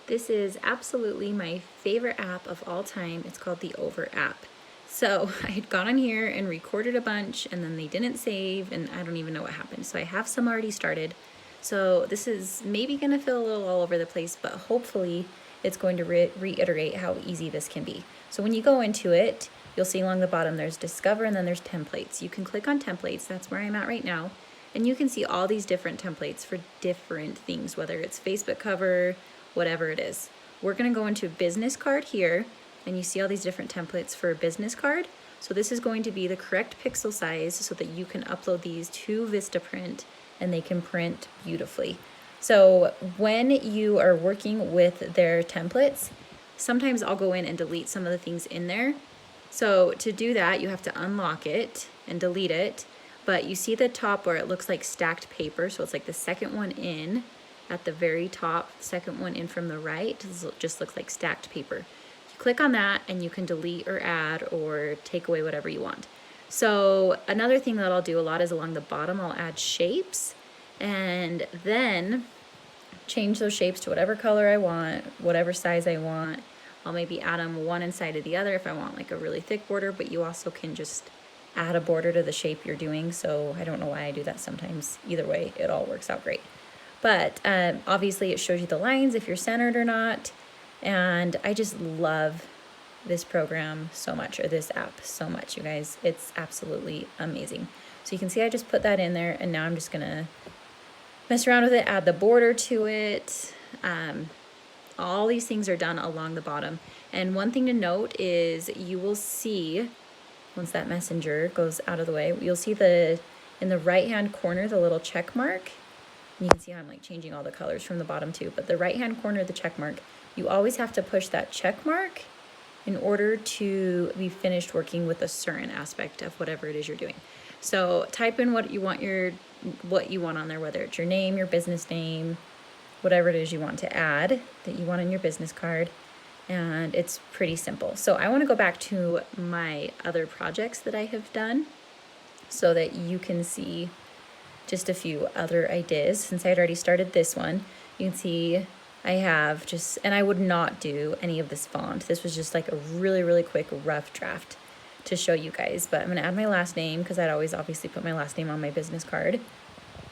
This is absolutely my favorite app of all time. It's called the Over app. So I had gone on here and recorded a bunch and then they didn't save and I don't even know what happened. So I have some already started. So this is maybe gonna feel a little all over the place, but hopefully it's going to reiterate how easy this can be. So when you go into it, you'll see along the bottom there's Discover and then there's Templates. You can click on Templates, that's where I'm at right now. And you can see all these different templates for different things, whether it's Facebook cover, whatever it is. We're gonna go into business card here, and you see all these different templates for a business card. So this is going to be the correct pixel size so that you can upload these to Vistaprint and they can print beautifully. So when you are working with their templates, sometimes I'll go in and delete some of the things in there. So to do that, you have to unlock it and delete it. But you see the top where it looks like stacked paper, so it's like the second one in at the very top, second one in from the right, just looks like stacked paper. You click on that and you can delete or add or take away whatever you want. So another thing that I'll do a lot is along the bottom, I'll add shapes and then change those shapes to whatever color I want, whatever size I want. I'll maybe add them one inside of the other if I want like a really thick border, but you also can just add a border to the shape you're doing. So I don't know why I do that sometimes. Either way, it all works out great. But obviously it shows you the lines if you're centered or not. And I just love this program so much, or this app so much, you guys. It's absolutely amazing. So you can see I just put that in there and now I'm just gonna mess around with it, add the border to it. All these things are done along the bottom. And one thing to note is you will see, once that messenger goes out of the way, you'll see in the right hand corner, the little check mark. And you can see how I'm like changing all the colors from the bottom too, but the right hand corner, the check mark, you always have to push that check mark in order to be finished working with a certain aspect of whatever it is you're doing. So type in what you want on there, whether it's your name, your business name, whatever it is you want to add that you want on your business card. And it's pretty simple. So I want to go back to my other projects that I have done so that you can see just a few other ideas. Since I had already started this one, you can see I have and I would not do any of this font. This was just like a really, really quick rough draft to show you guys, but I'm gonna add my last name because I'd always obviously put my last name on my business card.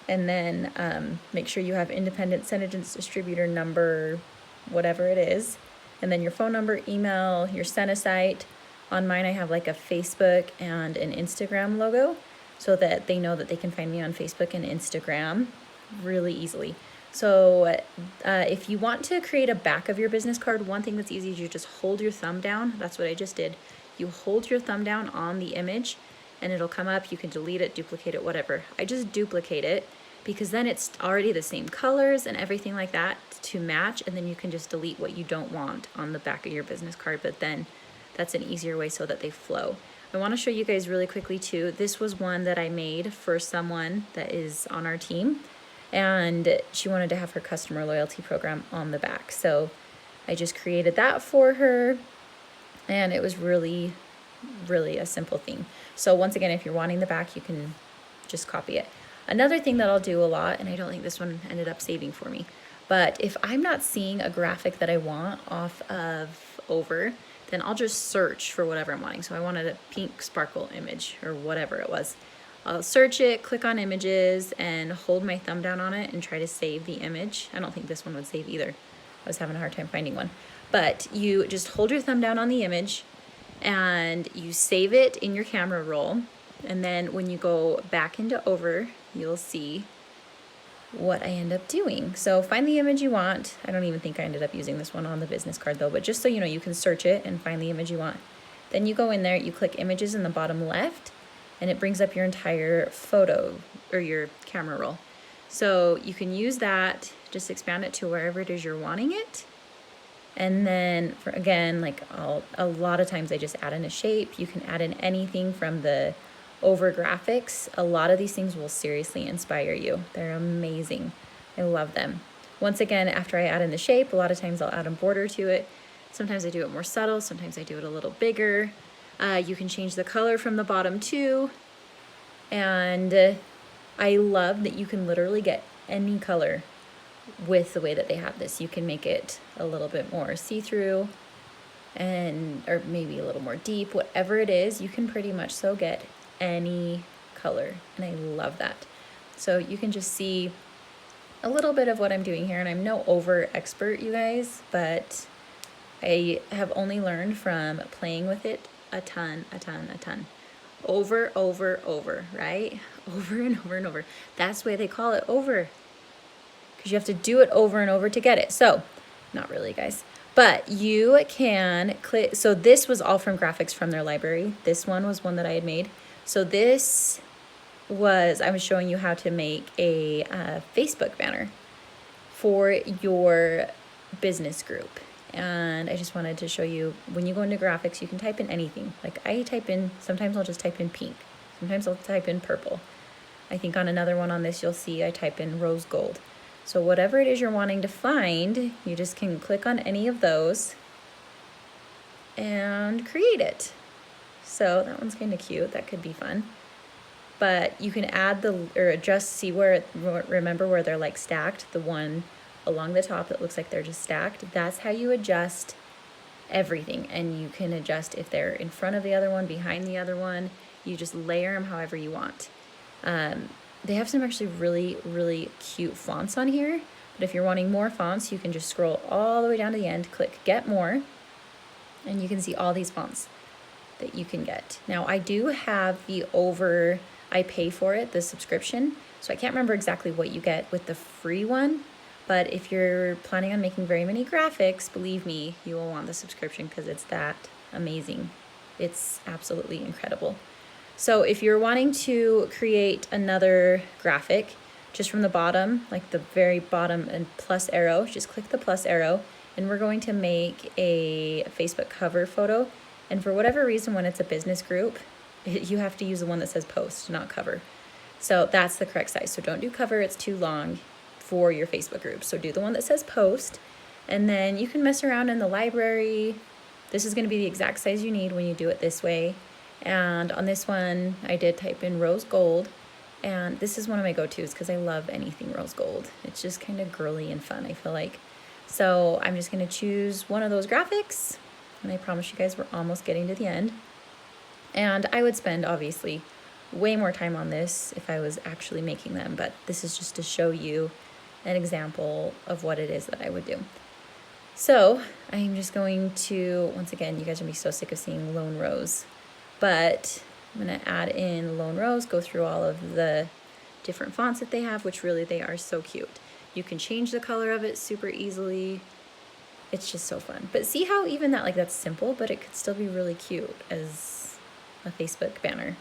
And then make sure you have independent sentence distributor number, whatever it is. And then your phone number, email, your Senasite. On mine, I have like a Facebook and an Instagram logo so that they know that they can find me on Facebook and Instagram really easily. So if you want to create a back of your business card, one thing that's easy is you just hold your thumb down. That's what I just did. You hold your thumb down on the image and it'll come up. You can delete it, duplicate it, whatever. I just duplicate it because then it's already the same colors and everything like that to match, and then you can just delete what you don't want on the back of your business card, but then that's an easier way so that they flow. I want to show you guys really quickly too. This was one that I made for someone that is on our team, and she wanted to have her customer loyalty program on the back. So I just created that for her, and it was really, really a simple thing. So once again, if you're wanting the back, you can just copy it. Another thing that I'll do a lot, and I don't think this one ended up saving for me, but if I'm not seeing a graphic that I want off of Over, then I'll just search for whatever I'm wanting. So I wanted a pink sparkle image or whatever it was. I'll search it, click on images, and hold my thumb down on it and try to save the image. I don't think this one would save either. I was having a hard time finding one. But you just hold your thumb down on the image and you save it in your camera roll. And then when you go back into Over, you'll see what I end up doing. So find the image you want. I don't even think I ended up using this one on the business card though, but just so you know, you can search it and find the image you want. Then you go in there, you click images in the bottom left, and it brings up your entire photo or your camera roll. So you can use that, just expand it to wherever it is you're wanting it. And then again, like a lot of times I just add in a shape. You can add in anything from the Over graphics. A lot of these things will seriously inspire you. They're amazing. I love them. Once again, after I add in the shape, a lot of times I'll add a border to it. Sometimes I do it more subtle, sometimes I do it a little bigger. You can change the color from the bottom too. And I love that you can literally get any color with the way that they have this. You can make it a little bit more see-through or maybe a little more deep, whatever it is, you can pretty much so get any color, and I love that. So you can just see a little bit of what I'm doing here, and I'm no over expert, you guys, but I have only learned from playing with it a ton, over, right? Over and over and over. That's the way they call it, over, because you have to do it over and over to get it. So, not really, guys. But you can click, so this was all from graphics from their library. This one was one that I had made. So this was, I was showing you how to make a Facebook banner for your business group. And I just wanted to show you, when you go into graphics, you can type in anything. Like I type in, sometimes I'll just type in pink. Sometimes I'll type in purple. I think on another one on this, you'll see I type in rose gold. So whatever it is you're wanting to find, you just can click on any of those and create it. So that one's kind of cute. That could be fun. But you can add or adjust, see where, remember where they're like stacked, the one along the top that looks like they're just stacked. That's how you adjust everything. And you can adjust if they're in front of the other one, behind the other one. You just layer them however you want. They have some actually really, really cute fonts on here. But if you're wanting more fonts, you can just scroll all the way down to the end, click Get More, and you can see all these fonts that you can get. Now, I do have I pay for it, the subscription, so I can't remember exactly what you get with the free one, but if you're planning on making very many graphics, believe me, you will want the subscription because it's that amazing. It's absolutely incredible. So if you're wanting to create another graphic, just from the bottom, like the very bottom and plus arrow, just click the plus arrow, and we're going to make a Facebook cover photo. And for whatever reason, when it's a business group, you have to use the one that says post, not cover. So that's the correct size. So don't do cover, it's too long for your Facebook group. So do the one that says post, and then you can mess around in the library. This is going to be the exact size you need when you do it this way. And on this one, I did type in rose gold, and this is one of my go-tos because I love anything rose gold. It's just kind of girly and fun, I feel like. So I'm just going to choose one of those graphics, and I promise you guys we're almost getting to the end. And I would spend, obviously, way more time on this if I was actually making them, but this is just to show you an example of what it is that I would do. So I'm just going to, once again, you guys are going to be so sick of seeing Lone Rose, but I'm going to add in Lone Rose, go through all of the different fonts that they have, which really they are so cute. You can change the color of it super easily. It's just so fun. But see how even that's simple, but it could still be really cute as a Facebook banner.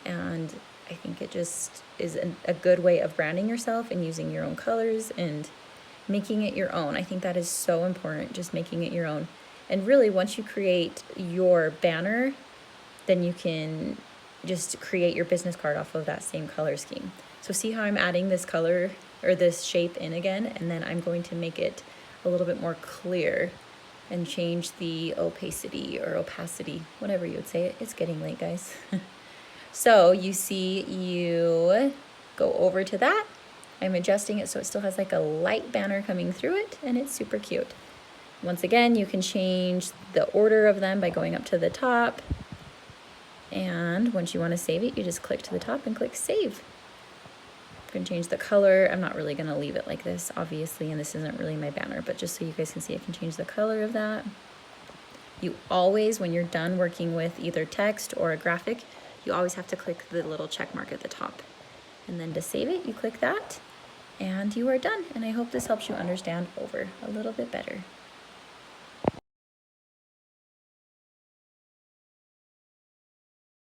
And I think it just is a good way of branding yourself and using your own colors and making it your own. I think that is so important, just making it your own. And really, once you create your banner, then you can just create your business card off of that same color scheme. So see how I'm adding this color or this shape in again, and then I'm going to make it a little bit more clear and change the opacity or opacity, whatever you would say. It's getting late, guys. So you see, you go over to that. I'm adjusting it so it still has like a light banner coming through it, and it's super cute. Once again, you can change the order of them by going up to the top. And once you want to save it, you just click to the top and click save. I'm going to change the color. I'm not really going to leave it like this, obviously, and this isn't really my banner, but just so you guys can see, I can change the color of that. You always, when you're done working with either text or a graphic, you always have to click the little check mark at the top. And then to save it, you click that, and you are done. And I hope this helps you understand over a little bit better.